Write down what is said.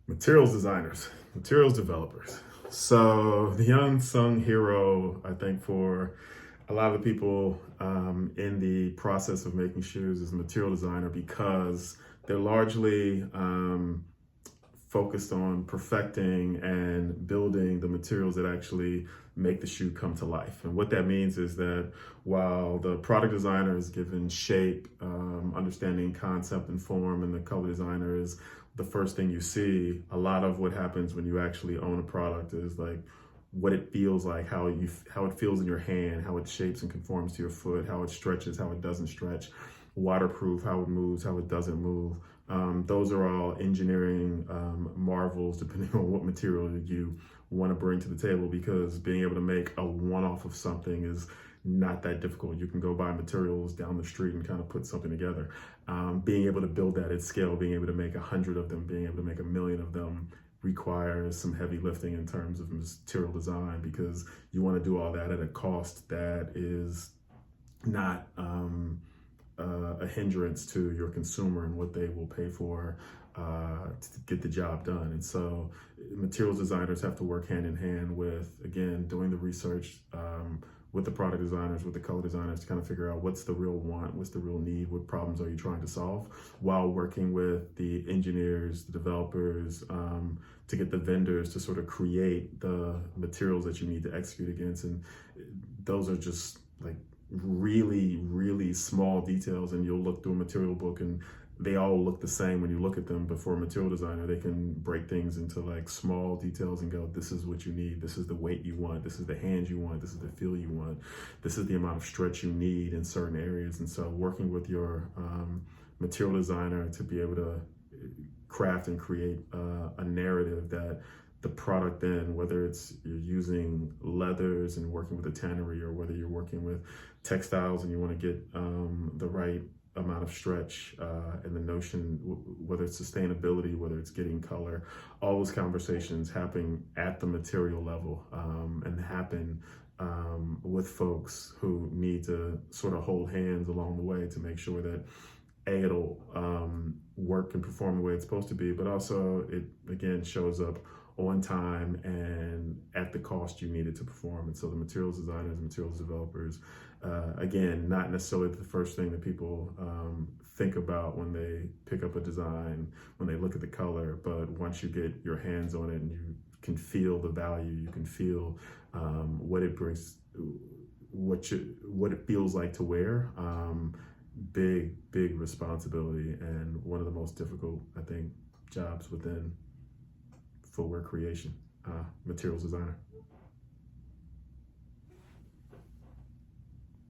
Materials designers, materials developers. So the unsung hero, I think, for a lot of the people in the process of making shoes is a material designer because they're largely focused on perfecting and building the materials that actually make the shoe come to life. And what that means is that while the product designer is given shape, understanding concept and form, and the color designer is the first thing you see, a lot of what happens when you actually own a product is like what it feels like, how it feels in your hand, how it shapes and conforms to your foot, how it stretches, how it doesn't stretch, waterproof, how it moves, how it doesn't move. Those are all engineering marvels, depending on what material you want to bring to the table, because being able to make a one-off of something is not that difficult. You can go buy materials down the street and kind of put something together. Being able to build that at scale, being able to make 100 of them, being able to make 1,000,000 of them requires some heavy lifting in terms of material design, because you want to do all that at a cost that is not a hindrance to your consumer and what they will pay for to get the job done. And so materials designers have to work hand in hand with, again, doing the research with the product designers, with the color designers, to kind of figure out what's the real want, what's the real need, what problems are you trying to solve, while working with the engineers, the developers, to get the vendors to sort of create the materials that you need to execute against. And those are just like really small details, and you'll look through a material book and they all look the same when you look at them. But for a material designer, they can break things into like small details and go, this is what you need, this is the weight you want, this is the hands you want, this is the feel you want, this is the amount of stretch you need in certain areas. And so working with your material designer to be able to craft and create a narrative that the product, then, whether it's you're using leathers and working with a tannery, or whether you're working with textiles and you want to get the right amount of stretch, and the notion, whether it's sustainability, whether it's getting color, all those conversations happen at the material level, and happen with folks who need to sort of hold hands along the way to make sure that it'll work and perform the way it's supposed to be, but also it again shows up on time and at the cost you need it to perform. And so the materials designers, materials developers, again, not necessarily the first thing that people think about when they pick up a design, when they look at the color, but once you get your hands on it and you can feel the value, you can feel what it brings, what it feels like to wear. Big responsibility, and one of the most difficult, I think, jobs within footwear creation, materials designer.